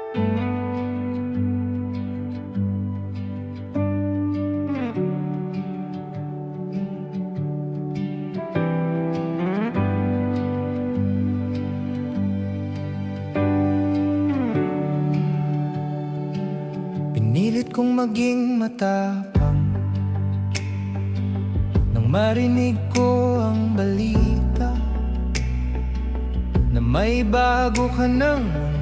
Pinilit kong maging matapang nang marinig ko ang balita na may bago ka ng mundo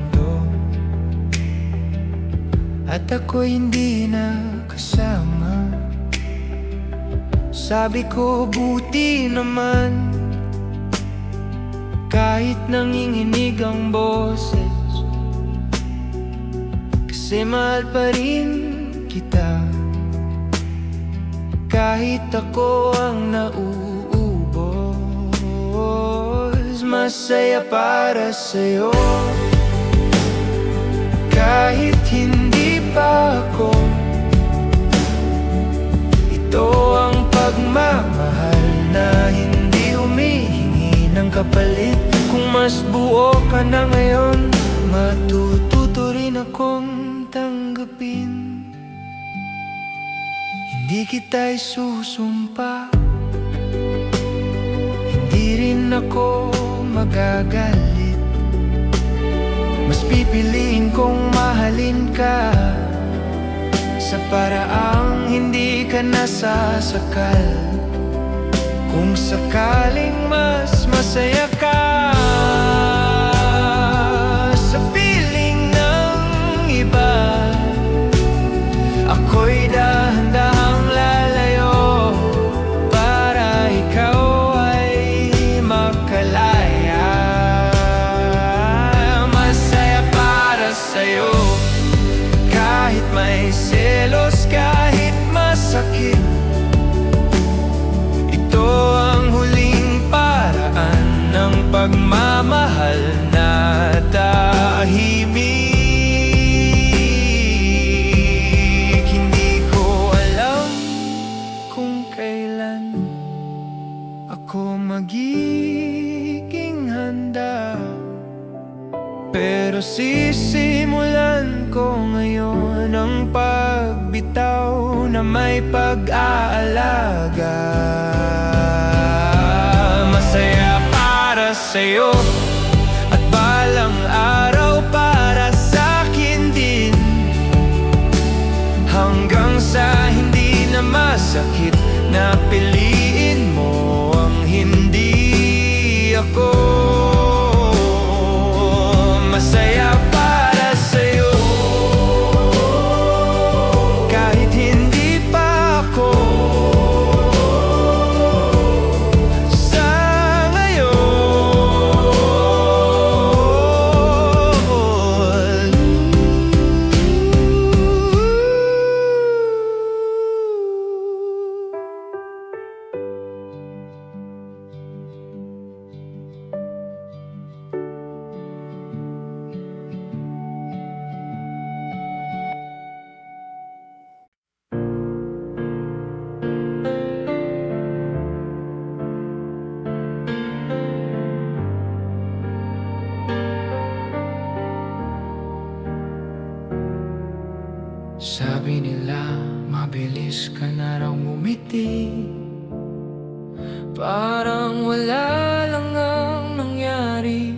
at ako'y hindi na kasama. Sabi ko buti naman kahit nanginginig ang boses, kasi mahal pa rin kita kahit ako ang nauubos. Masaya para sa'yo kahit hindi pa ako. Ito ang pagmamahal na hindi humihingi ng kapalit. Kung mas buo ka na ngayon, matututo rin akong tanggapin. Hindi kita isusumpa, hindi rin ako magagalit. Mas pipiliin kong mahalin ka sa paraang hindi ka nasasakal. Kung sakaling mas masaya ka sa piling ng iba, ako'y dahan-dahang lalayo para ikaw ay makalaya. Masaya para sa'yo kahit may selos, kahit masakit. Ito ang huling paraan ng pagmamahal na tahimik. Hindi ko alam kung kailan ako magiging handa, pero sisimulan ko ngayon ang pagbitaw na may pag-aalaga. Masaya para sa'yo at balang araw para sa'kin din, hanggang sa hindi na masakit na piliin mo ang hindi ako. Masaya para sa'yo kahit hindi pa ako sa ngayon. Sabi nila mabilis ka na raw ngumiti, parang wala lang ang nangyari.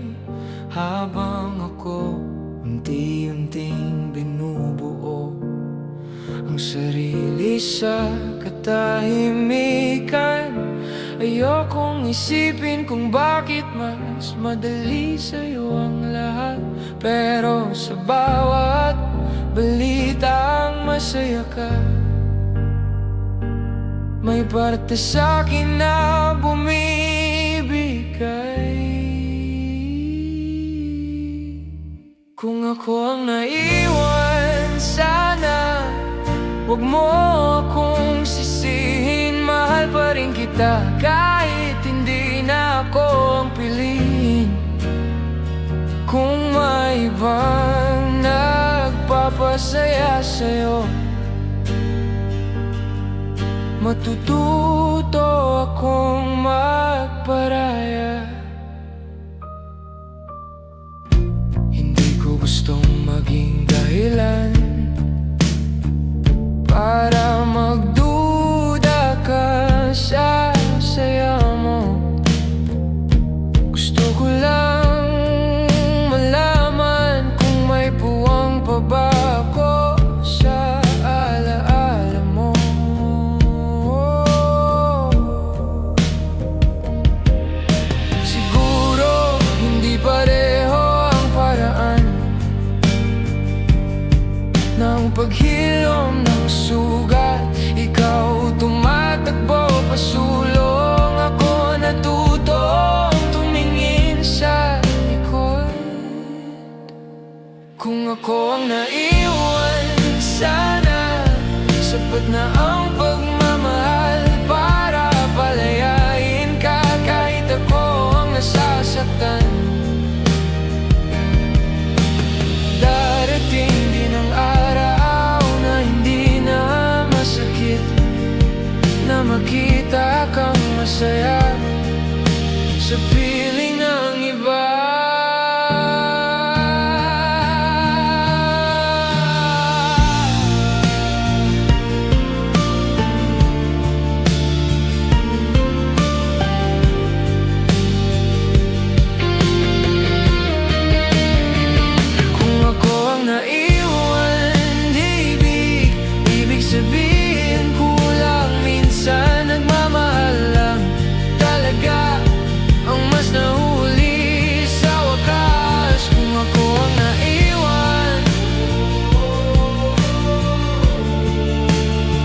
Habang ako unti-unting binubuo ang sarili sa katahimikan, ayokong isipin kung bakit mas madali sa'yo ang lahat. Pero sa bawat balitang masaya ka, may parte sa'kin na bumibigay. Kung ako ang naiwan, sana huwag mo akong sisihin. Mahal pa rin kita kahit hindi na ako ang piliin. Kung may ibang nagpapasaya sa'yo, matututo akong magparaya. Hindi ko gustong maging Kung ako ang naiwan, sana sapat na ang pagmamahal para palayain ka kahit ako ang nasasaktan. Darating din ang araw na hindi na masakit, na makita kang masaya sa piling ng iba. Kung ako ang naiwan, ibig sabihin kulang minsan, nagmamahal lang talaga ang mas nahuli sa wakas. Kung ako ang naiwan,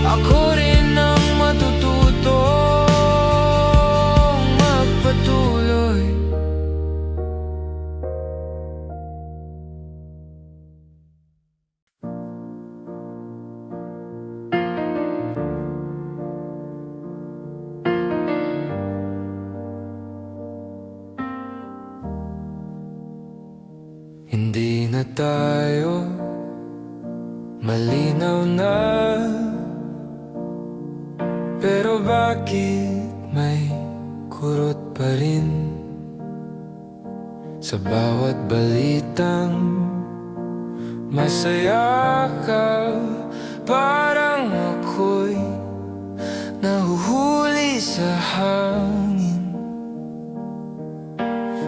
ako rin ang matututong magpatuloy. Hindi na tayo malinaw na, pero bakit may kurot pa rin sa bawat balitang masaya ka? Parang ako'y nahuhuli sa hangin.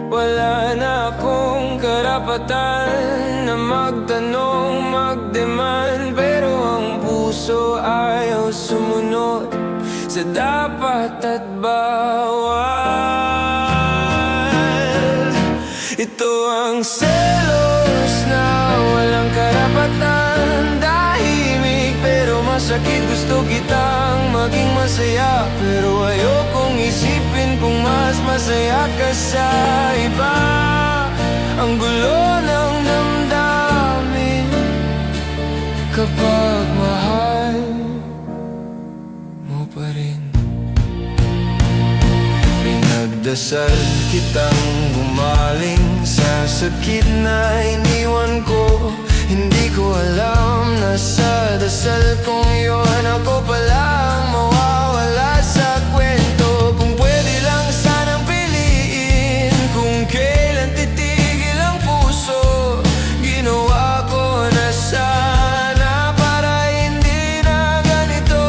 Wala na akong karapatan na magtanong, magdemand, pero ang puso ayaw sumunod sa dapat at bawal. Ito ang selos na walang karapatan, tahimik pero masakit. Gusto kitang maging masaya, pero ayokong isipin kung mas masaya ka sa iba. Ang gulo ng damdamin kapag mahal mo pa rin. Pinagdasal kitang gumaling sa sakit na iniwan ko. Hindi ko alam na sa dasal kong yun ako palang mawawala sa kwento. Kung pwede lang sanang piliin kung kailan titigil ang puso, ginawa ko na sana para hindi na ganito.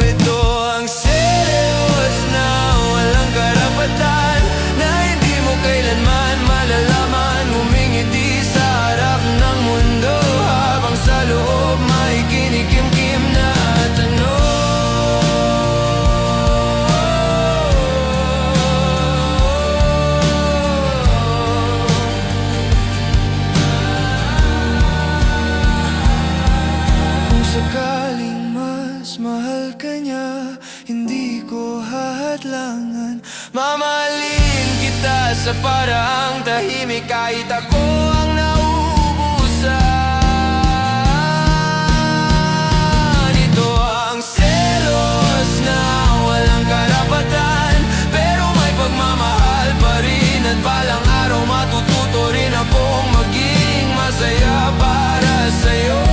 Ito ang selos na walang karapatan, na hindi mo kailanman malalaman. Humingiti sa harap ng mundo habang sa loob may kinikim-kim na kung sakaling mas mahal ka niya, hindi ko hahadlangan. Mamahalin kita sa paraang tahimik kahit ako ang nauubusan. Ito ang selos na walang karapatan, pero may pagmamahal pa rin. At balang araw matututo rin akong maging masaya para sa'yo.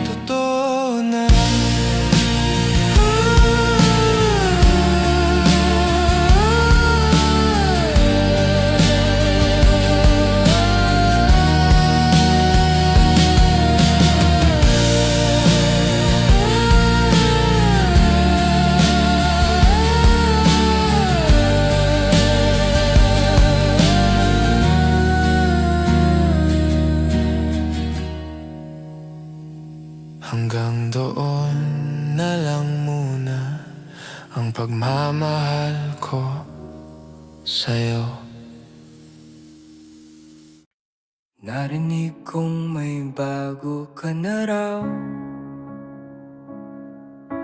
Totoo na. Hanggang doon na lang muna ang pagmamahal ko sa'yo. Narinig kong may bago ka na raw,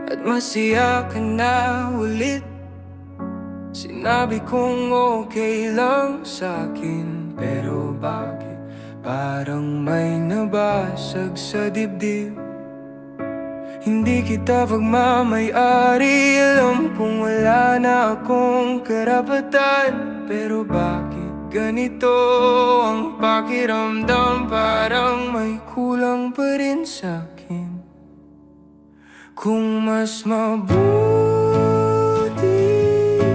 at masaya ka na ulit. Sinabi kong okay lang sa'kin, pero bakit parang may nabasag sa dibdib? Hindi kita pagmamay-ari, alam kong wala na akong karapatan, pero bakit ganito ang pakiramdam? Parang may kulang pa rin sa'kin. Kung mas mabuti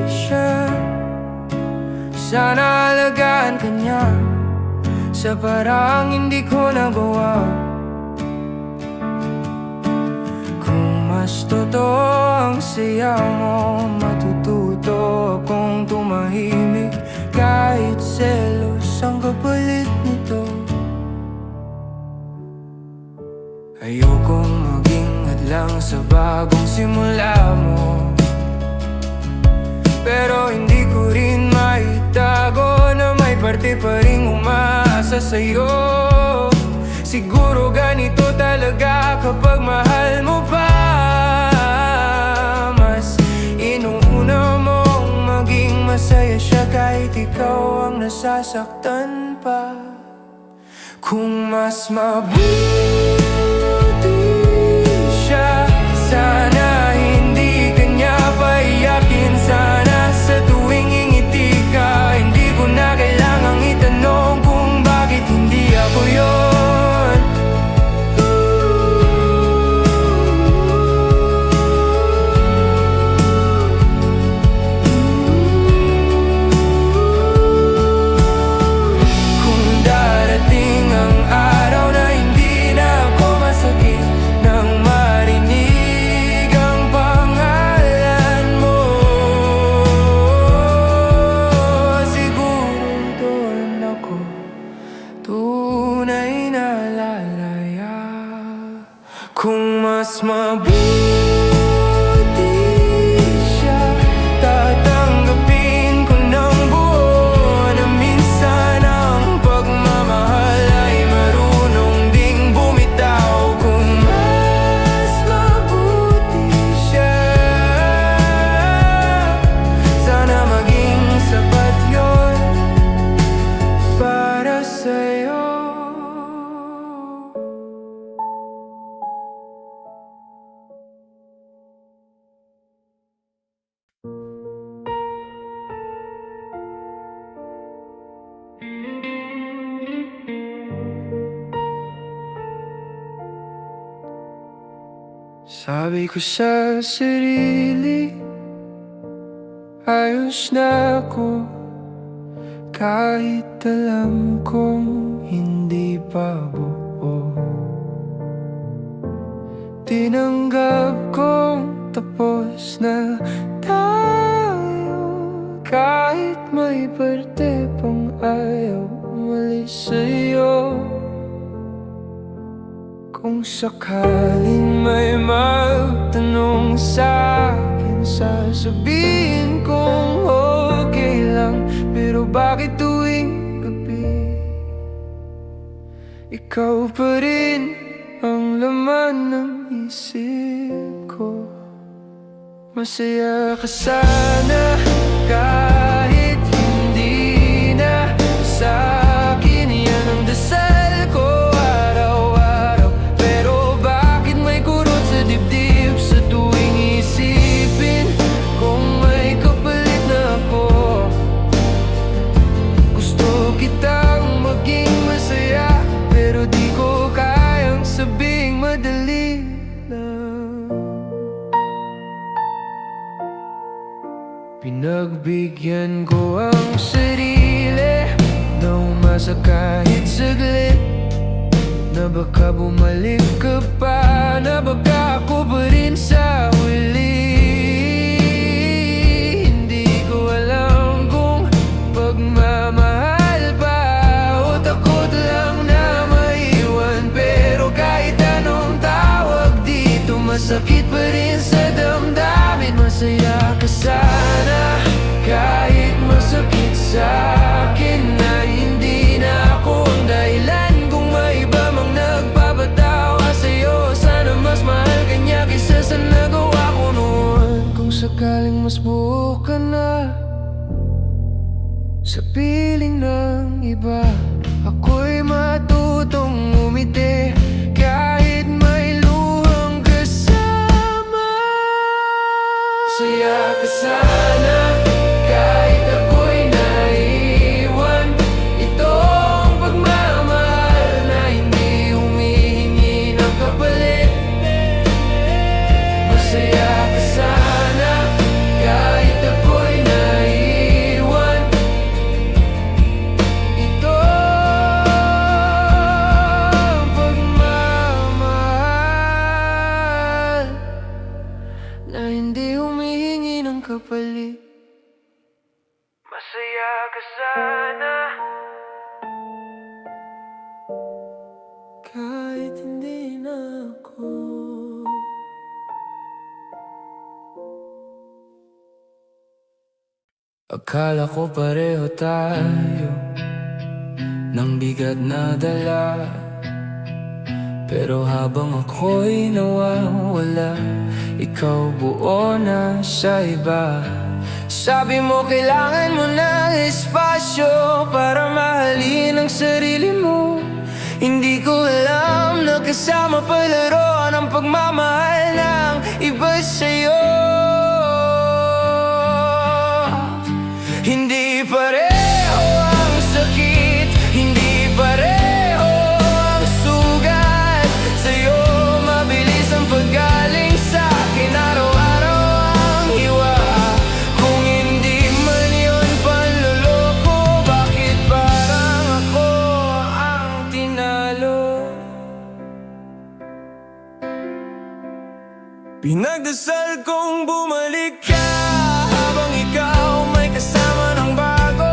siya, sana alagaan ka niya sa paraang hindi ko nagawa. Kung mas totoo ang saya mo, matututo akong tumahimik kahit selos ang kapalit nito. Ayokong maging hadlang sa bagong simula mo, pero hindi ko rin maitago na may parte pa ring umaasa sa'yo. Siguro ganito talaga kapag mahal mo pa. Mas inuuna mong maging masaya siya kahit ikaw ang nasasaktan pa. Kung mas mabuti siya, sana hindi kanya paiyakin. Sana sa tuwing ngingiti ka, hindi ko na kailangang itanong kung bakit hindi ako yun. Kung darating ang araw na hindi na ako masakit nang marinig ang pangalan mo, siguro doon ako tunay na lalaya. Kung mas mabuti siya, tatanggapin ko ng buo na minsan ang pagmamahal ay marunong ding bumitaw. Kung mas mabuti siya, sana maging sapat yun para sa'yo. Sabi ko sa sarili, ayos na ako, kahit alam kong hindi pa buo. Tinanggap kong tapos na tayo, kahit may parte pang ayaw umalis sa'yo. Kung sakaling may magtanong sa'kin, sasabihin kong okay lang, pero bakit tuwing gabi ikaw pa rin ang laman ng isip ko? Masaya ka sana kahit hindi na sa'kin, yan ang dasal ko araw-araw. Pero bakit may kurot sa dibdib sa tuwing isipin kung may kapalit na ako? Gusto kitang maging masaya, pero di ko kayang sabing madali lang. Pinagbigyan ko ang sarili na umasa kahit saglit, na baka bumalik ka pa, na baka ako pa rin sa huli. Hindi ko alam kung pagmamahal pa o takot lang na maiwan, pero kahit anong tawag dito, masakit pa rin sa damdamin. Masaya ka sana kahit masakit sa'kin na hindi na ako ang dahilan. Kung may iba mang nagpapatawa sa'yo, sana mas mahal ka niya kaysa sa nagawa ko noon. Kung sakaling mas buo ka na, sa piling ng iba. Ako'y matutong umiti kahit may luhang kasama. Saya ka sana kahit ako'y naiwan. Itong pagmamahal na hindi humihingi ng kapalit. Masaya ka sana kahit ako'y naiwan. Itong pagmamahal na hindi humihingi ng kapalit. Masaya ka sana kahit hindi na ako. Akala ko pareho tayo ng bigat na dala, pero habang ako'y nawawala, ikaw buo na sa iba. Sabi mo kailangan mo ng espasyo para mahalin ang sarili mo. Hindi ko alam na kasama palaro ng pagmamahal ng iba sa'yo. Hindi pareho ang sakit, hindi pareho ang sugat. Sa'yo mabilis ang paggaling, sa'kin araw-araw ang hiwa. Kung hindi man yun panloloko, bakit parang ako ang tinalo? Pinagdasal kong bumalik ka habang ikaw may kasama ng bago.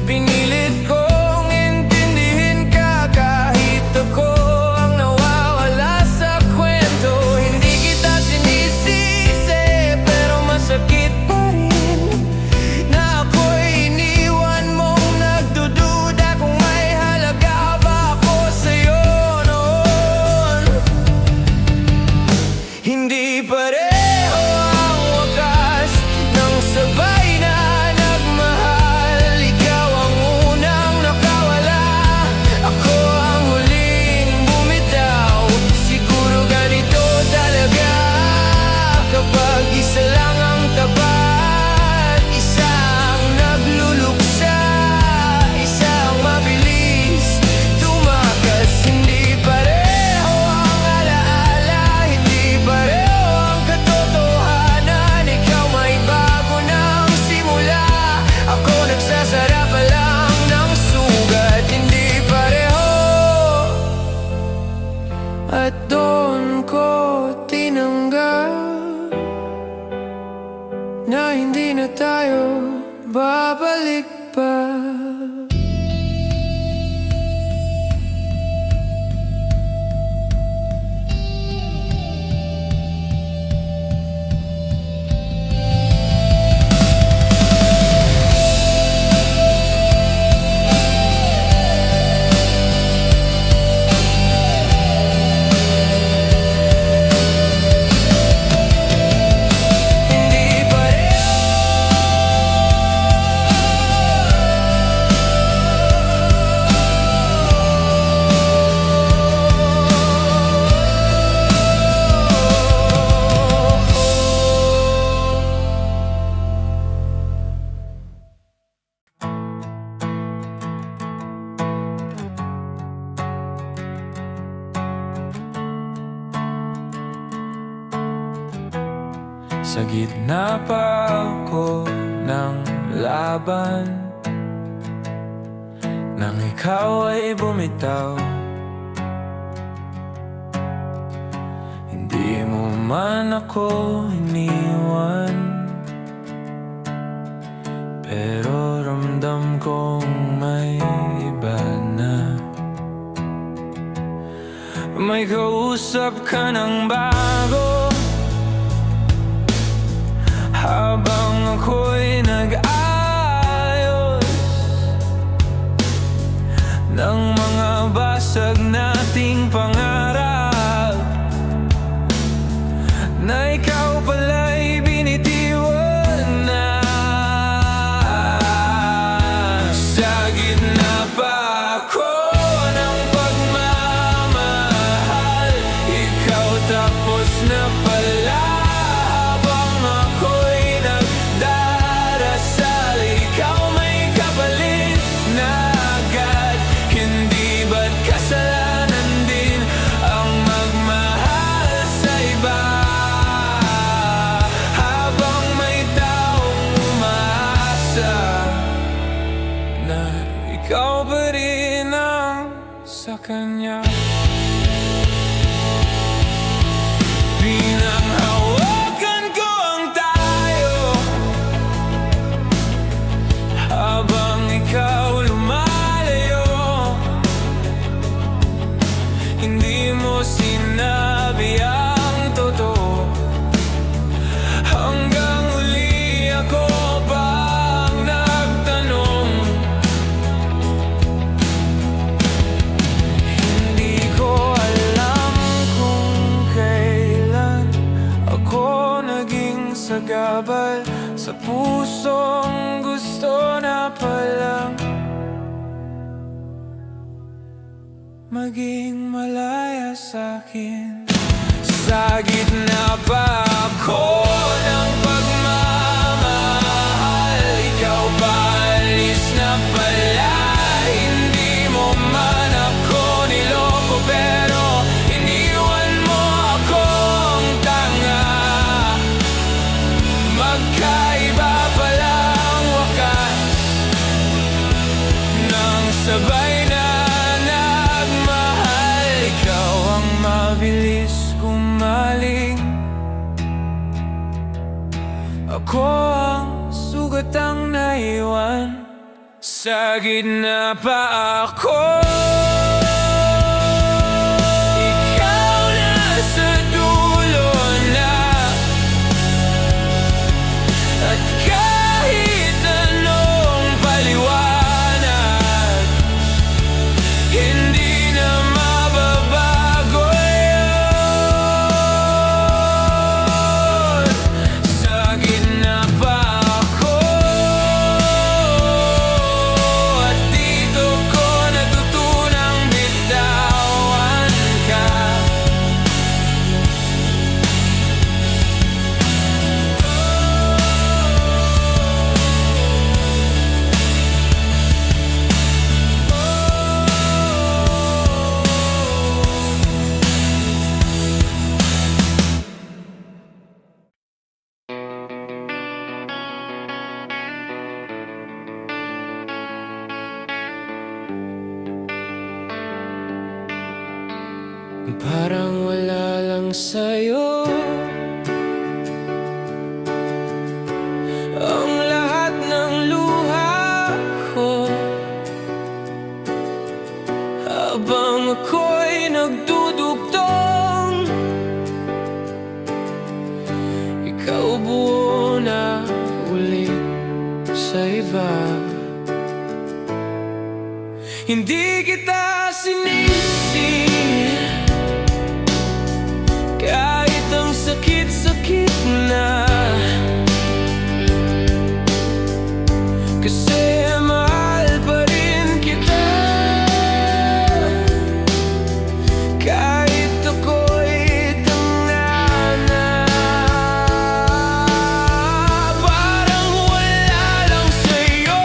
Pinilit kong intindihin ka kahit ako ang nawawala sa kwento. Hindi kita sinisisi pero masakit pa rin na ako'y iniwan mong nagdududa kung may halaga ba ako sa'yo noon. Hindi pareho ang wakas ng sabay na nagmahal. Ikaw ang unang nakawala, ako ang huling bumitaw. Siguro ganito talaga kapag isa lang ang tapat. Isang nagluluksa, isang mabilis tumakas. Hindi pareho ang alaala, hindi pareho ang katotohanan. Ikaw may bago ng simula, ako nagsasara pa lang ng sugat. Hindi pareho, at doon ko tinanggap na hindi na tayo babalik pa. Hindi pareho, sa gitna pa ako ng laban, nang ikaw ay bumitaw. Hindi mo man ako iniwan, pero ramdam kong may iba na. May kausap ka ng bago habang ako'y nag-ayos ng mga basag nating pangarap, na ikaw pala'y binitiwan na. kanya. Pinanghawakan ko ang tayo habang ikaw lumalayo. Hindi mo sinabi ang totoo, hanggang uli ako pang nagtanong. Hindi ko alam kung kailan ako naging sagabal sa pusong gusto na palang maging malaya sa'kin. Sa gitna pa ako ng pagmamahal, ikaw pa alis na pala. Hindi mo man ako niloko, pero iniwan mo akong tanga. Magkaiba pala ang wakas ng sabay na nagmahal. Ikaw ang mabilis gumaling, ako ang sugatang naiwan. Sa gitna pa ako, ikaw na sa dulo na. At kahit anong paliwanag, hindi na mababago yun. Sa gitna pa ako, at dito ko natutunang bitawan ka. Parang wala lang sa'yo ang lahat ng luha ko, habang ako'y nagdudugtong. Ikaw buo na ulit sa iba. Hindi kita sinisi, kahit ang sakit-sakit na. Kasi mahal pa rin kita, kahit ako'y tanga na. Parang wala lang sa'yo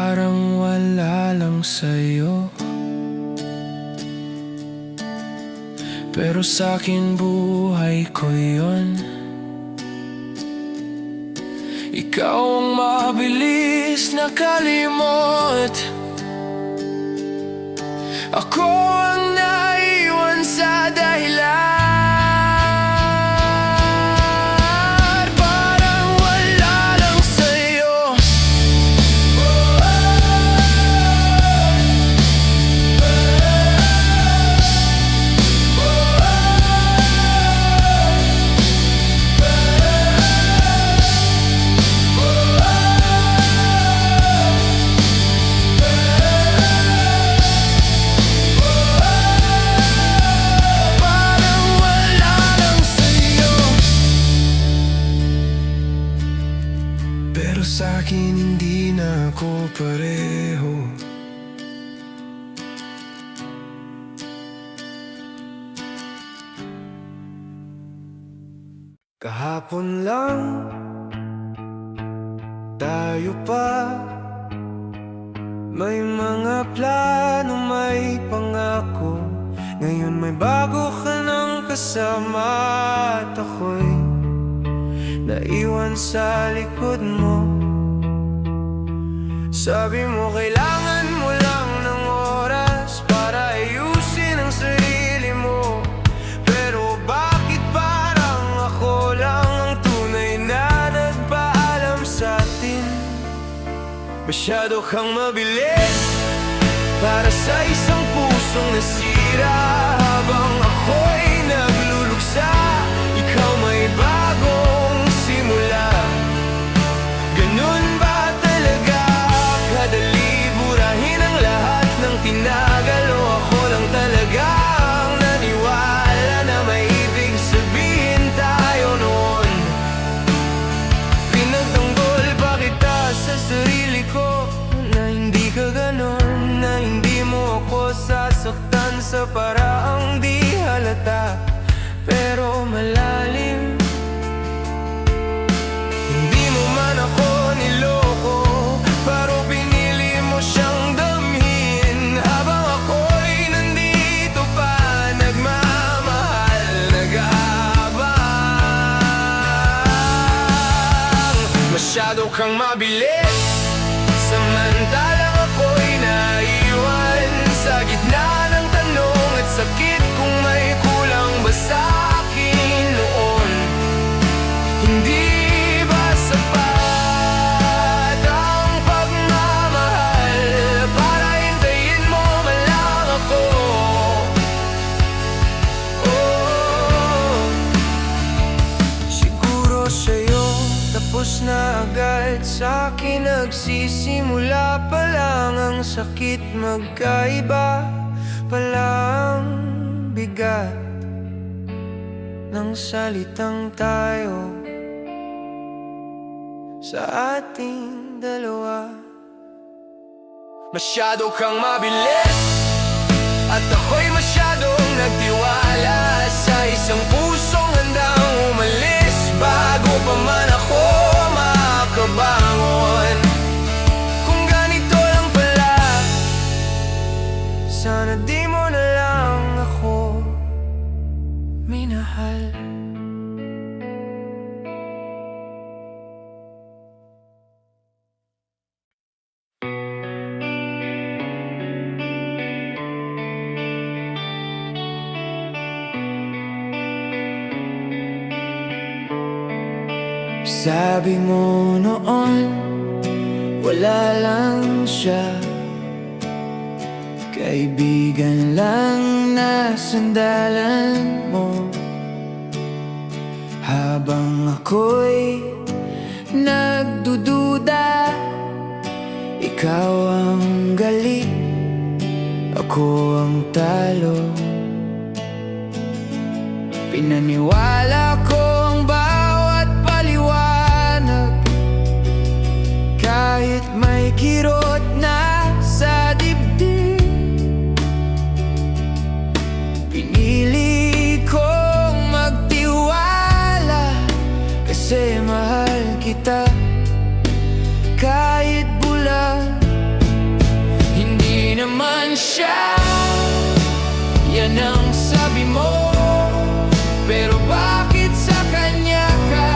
Parang wala lang sa'yo, pero sa'kin buhay ko yun. Ikaw ang mabilis na kalimot, ako ang naiwan sa dahilan. Parang wala lang sa'yo, pero sa'kin hindi na ako pareho. Kahapon lang tayo pa, may mga plano, may pangako. Ngayon may bago ka ng kasama at ako'y naiwan sa likod mo. Sabi mo kailangan mo lang ng oras para ayusin ang sarili mo, pero bakit parang ako lang ang tunay na nagpaalam sa atin? Masyado kang mabilis para sa isang pusong nasira. Habang ako'y nagluluksa, ikaw may bagong simula. Ganun ba talaga kadali burahin ang lahat ng tinagal? O ako lang talaga ang naniwala na may ibig sabihin tayo noon? Pinagtanggol pa kita sa sarili ko na hindi ka ganon, na hindi mo ako sasaktan sa paraang di halata pero malalim. Hindi mo man ako niloko, pero pinili mo siyang damhin. Habang ako'y nandito pa, nagmamahal, nag-aabang. Masyado kang mabilis, samantalang ako'y naiwan sa gitna ng tanong at sakit. Kung may kulang ba sa'kin noon, hindi ba sapat ang pagmamahal para hintayin mo man lang ako? Oh, siguro sa'yo tapos na agad, sa'kin nagsisimula pa lang ang sakit. Magkaiba pala ang bigat ng salitang tayo sa ating dalawa. Masyado kang mabilis at ako'y masyadong nagtiwala sa isang pusong handang umalis bago pa man ako makabangon. Kung ganito lang pala, sana di mo na lang ako minahal. Sabi mo noon, wala lang siya, kaibigan lang na sandalan mo. Habang ako'y nagdududa, ikaw ang galit, ako ang talo. Pinaniwala ko ang bawat paliwanag, kahit may kirot na sa dibdib. Pinili kong magtiwala kasi mahal kita kahit bulag siya, yan ang sabi mo. Pero bakit sa kanya ka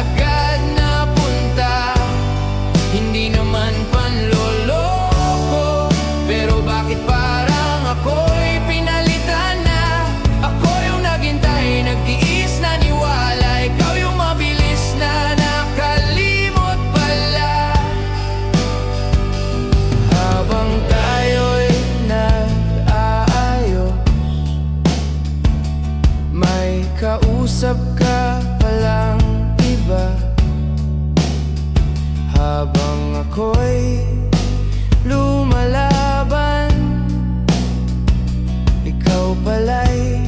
agad napunta? Hindi naman panloloko, pero bakit parang ako'y pinalitan na? Ako yung naghintay, nagtiis, naniwala. Ikaw yung mabilis na nakalimot pala. Habang tayo'y nag-aayos, may kausap ka palang iba. Habang ako'y lumalaban, ikaw pala'y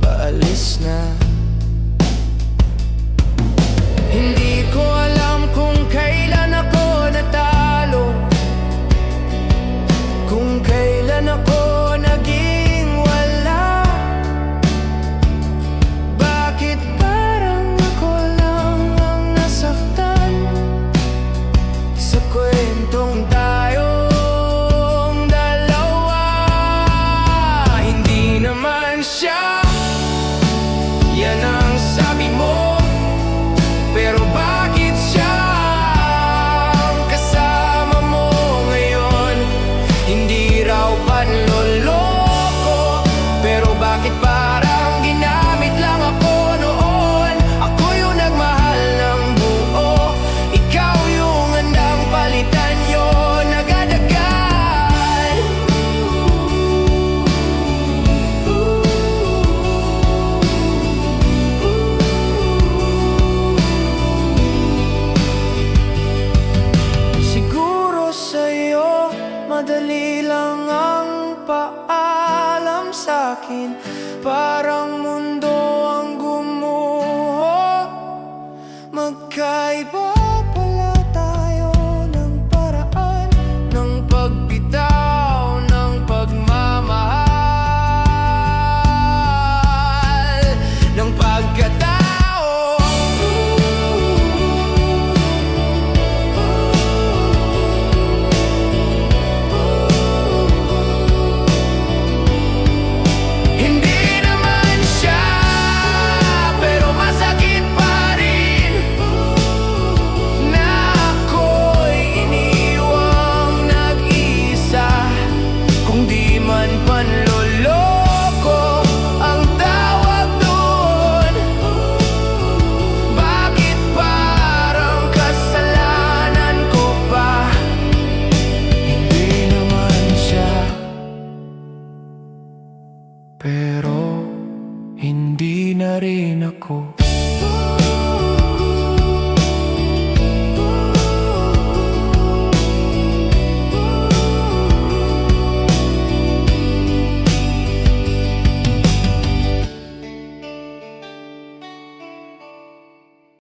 paalis na. Hindi ko alam kung kailan ako natalo, kung kailan ako naging wala. Bakit parang ako lang ang nasaktan sa kwentong tayong dalawa? Hindi naman siya, yan ang sabi mo. Pero bakit siya ang kasama mo ngayon? Hindi raw panloloko, pero bakit parang ginamit lang ako noon? Ako yung nagmahal ng buo, ikaw yung handang palitan yun agad-agad. Siguro sa'yo madali lang ang paalam sa'kin, parang mundo ang gumuho. Magkaiba pala tayo ng paraan ng pagbitaw ng pagmamahal, ng pagkatao. Hindi naman siya, pero masakit pa rin na ako'y iniwang nag-isa. Kung di man panloloko ang tawag doon, bakit parang kasalanan ko pa? Hindi naman siya, pero hindi na rin ako.